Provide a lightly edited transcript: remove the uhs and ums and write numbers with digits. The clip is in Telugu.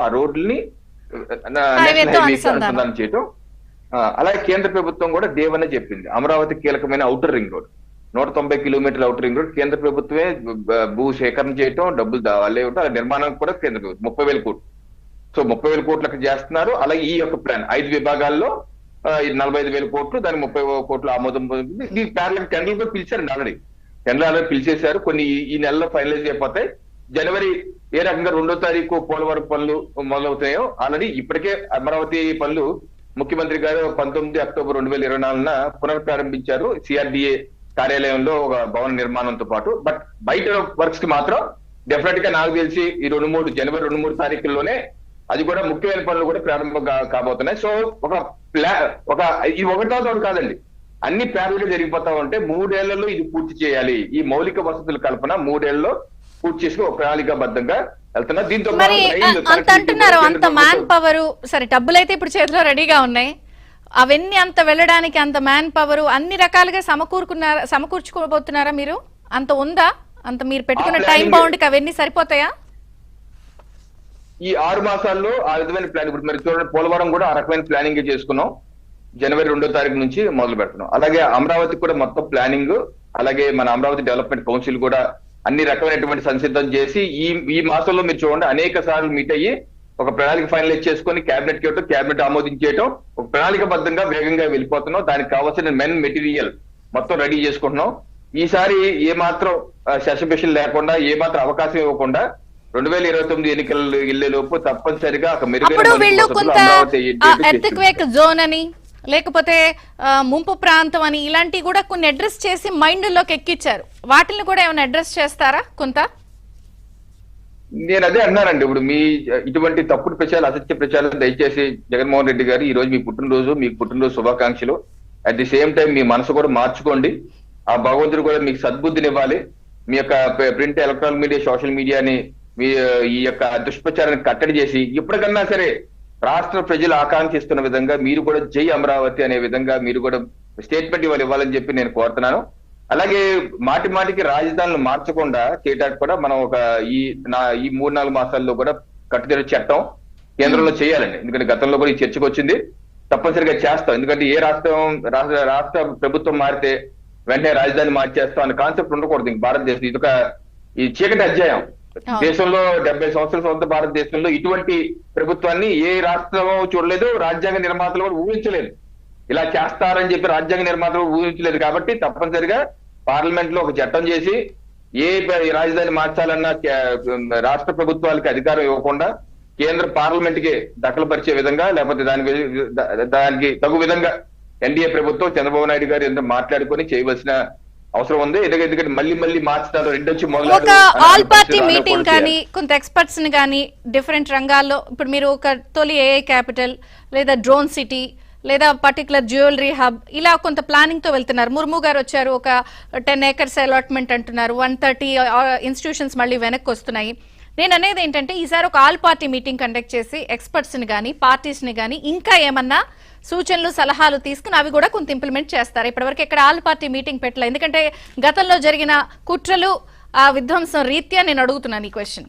ఆ రోడ్లని నేషనల్ హైవేకి అనుసంధానం చేయటం. అలాగే కేంద్ర ప్రభుత్వం కూడా దేవనే చెప్పింది. అమరావతి కీలకమైన ఔటర్ రింగ్ రోడ్, 190 కిలోమీటర్ల ఔటర్ రింగ్ రోడ్ కేంద్ర ప్రభుత్వమే భూ సేకరణ చేయటం, డబ్బులు వాళ్ళే ఉంటాం, అలా నిర్మాణం కూడా కేంద్ర ప్రభుత్వం 30,000 కోట్లు. సో 30,000 కోట్లకు చేస్తున్నారు. అలాగే ఈ యొక్క ప్లాన్ 5 విభాగాల్లో 45,000 కోట్లు, దానికి 30 కోట్లు ఆమోదం పొందింది. ఈ ప్యారల్ టెండర్లు కూడా పిలిచారండి ఆల్రెడీ. టెండర్ ఆల్రెడీ పిలిచేశారు. కొన్ని ఈ నెలలో ఫైనలైజ్ అయిపోతాయి. జనవరి ఏ రకంగా 2వ తారీఖు పోలవరం పనులు మొదలవుతాయో ఆల్రెడీ ఇప్పటికే అమరావతి పనులు ముఖ్యమంత్రి గారు 19 అక్టోబర్ 2024 పునఃప్రారంభించారు సిఆర్డిఏ కార్యాలయంలో ఒక భవన నిర్మాణంతో పాటు. బట్ బయట వర్క్స్ కి మాత్రం డెఫినెట్ గా నాకు తెలిసి ఈ జనవరి 2-3 తారీఖుల్లోనే అది కూడా ముఖ్యమైన పనులు కూడా ప్రారంభం కాబోతున్నాయి. సో ఇది ఒకటో తోడు కాదండి, అన్ని ప్యారల్ గా జరిగిపోతా ఉంటే 3 ఏళ్లలో ఇది పూర్తి చేయాలి. ఈ మౌలిక వసతుల కల్పన 3 ఏళ్లలో పూర్తి చేసి ఒక ప్రణాళికాబద్ధంగా వెళ్తున్నా. దీంతో అంత అంటున్నారు, అంత మ్యాన్ పవర్, సరే డబ్బులు అయితే ఇప్పుడు చేతిలో రెడీగా ఉన్నాయి, అవన్నీ అంత వెళ్ళడానికి అంత మ్యాన్ పవర్ అన్ని రకాలుగా సమకూర్చుకోబోతున్నారా మీరు? అంత ఉందా? అంత మీరు పెట్టుకున్న టైం బౌండ్ కి అవన్నీ సరిపోతాయా? ఈ 6 మాసాల్లో ఆ విధమైన ప్లాన్ ఇప్పుడు మరి చూడండి, పోలవరం కూడా ఆ రకమైన ప్లానింగ్ చేసుకున్నాం. జనవరి 2వ తారీఖు నుంచి మొదలు పెడుతున్నాం. అలాగే అమరావతి కూడా మొత్తం ప్లానింగ్, అలాగే మన అమరావతి డెవలప్మెంట్ కౌన్సిల్ కూడా అన్ని రకమైనటువంటి సంసిద్ధం చేసి ఈ మాసంలో మీరు చూడండి అనేక సార్లు మీట్ అయ్యి ఒక ప్రణాళిక ఫైనలైజ్ చేసుకొని క్యాబినెట్ కి క్యాబినెట్ ఆమోదించేయటం, ఒక ప్రణాళికబద్ధంగా వేగంగా వెళ్ళిపోతున్నాం. దానికి కావాల్సిన మెటీరియల్ మొత్తం రెడీ చేసుకుంటున్నాం. ఈసారి ఏ మాత్రం సెషన్ లేకుండా, ఏ మాత్రం అవకాశం ఇవ్వకుండా 2029 ఎన్నికలు వెళ్లే లోపు తప్పనిసరిగా ఒక మెరుగైన జోన్ అని లేకపోతే ముంపు ప్రాంతం అని ఇలాంటివి కూడా కొన్ని అడ్రస్ చేసి మైండ్ లోకి ఎక్కించారు. వాటిని కూడా ఏమైనా అడ్రస్ చేస్తారా కొంత? నేను అదే అన్నానండి. ఇప్పుడు మీ ఇటువంటి తప్పుడు ప్రచారాలు, అసత్య ప్రచారాలు దయచేసి జగన్మోహన్ రెడ్డి గారు, ఈ రోజు మీ పుట్టినరోజు, మీకు పుట్టినరోజు శుభాకాంక్షలు. అట్ ది సేమ్ టైం మీ మనసు కూడా మార్చుకోండి. ఆ భగవంతుడు కూడా మీకు సద్బుద్ధినివ్వాలి. మీ యొక్క ప్రింట్, ఎలక్ట్రానిక్ మీడియా, సోషల్ మీడియాని మీ ఈ యొక్క దుష్ప్రచారాన్ని కట్టడి చేసి ఇప్పటికన్నా సరే రాష్ట్ర ప్రజలు ఆకాంక్షిస్తున్న విధంగా మీరు కూడా జై అమరావతి అనే విధంగా మీరు కూడా స్టేట్మెంట్ ఇవ్వాలని చెప్పి నేను కోరుతున్నాను. అలాగే మాటి మాటికి రాజధానులు మార్చకుండా చేయడానికి కూడా మనం ఈ 3-4 మాసాల్లో కూడా కట్టుదిట్ట చట్టం కేంద్రంలో చేయాలండి. ఎందుకంటే గతంలో కూడా ఈ చర్చకు వచ్చింది, తప్పనిసరిగా చేస్తాం. ఎందుకంటే ఏ రాష్ట్ర ప్రభుత్వం మారితే వెంటనే రాజధాని మార్చేస్తాం అనే కాన్సెప్ట్ ఉండకూడదు. ఇంక భారతదేశం ఇది ఈ చీకటి అధ్యాయం. దేశంలో 70 సంవత్సరాల స్వంత భారతదేశంలో ఇటువంటి ప్రభుత్వాన్ని ఏ రాష్ట్రం చూడలేదు, రాజ్యాంగ నిర్మాతలు కూడా ఊహించలేదు. ఇలా చేస్తారని చెప్పి రాజ్యాంగ నిర్మాతలు ఊహించలేదు. కాబట్టి తప్పనిసరిగా పార్లమెంట్ లో ఒక చట్టం చేసి ఏ రాజధాని మార్చాలన్నా రాష్ట్ర ప్రభుత్వాలకి అధికారం ఇవ్వకుండా కేంద్ర పార్లమెంట్ కి దఖలుపరిచే విధంగా, లేకపోతే దానికి తగు విధంగా ఎన్డీఏ ప్రభుత్వం చంద్రబాబు నాయుడు గారు ఎంత మాట్లాడుకొని చేయవలసిన అవసరం ఉంది. ఎందుకంటే మళ్ళీ మార్చుతారు, ఒక ఆల్ పార్టీ మీటింగ్ కానీ కొంత ఎక్స్పర్ట్స్ ని కానీ డిఫరెంట్ రంగాల్లో, ఇప్పుడు మీరు ఒక తొలి ఏఐ క్యాపిటల్ లేదా డ్రోన్ సిటీ లేదా పర్టికులర్ జ్యువెలరీ హబ్ ఇలా కొంత ప్లానింగ్ తో వెళ్తున్నారు. ముర్ము గారు వచ్చారు, ఒక 10 acres అలాట్మెంట్ అంటున్నారు, 130 ఇన్స్టిట్యూషన్స్ మళ్ళీ వెనక్కి వస్తున్నాయి. నేను అనేది ఏంటంటే ఈసారి ఒక ఆల్ పార్టీ మీటింగ్ కండక్ట్ చేసి ఎక్స్పర్ట్స్ ని కానీ పార్టీస్ ని కానీ ఇంకా ఏమన్నా సూచనలు సలహాలు తీసుకుని అవి కూడా కొంత ఇంప్లిమెంట్ చేస్తారు. ఇప్పటివరకు ఇక్కడ ఆల్ పార్టీ మీటింగ్ పెట్టలేదు. ఎందుకంటే గతంలో జరిగిన కుట్రలు, ఆ విధ్వంసం రీత్యా నేను అడుగుతున్నాను ఈ క్వశ్చన్.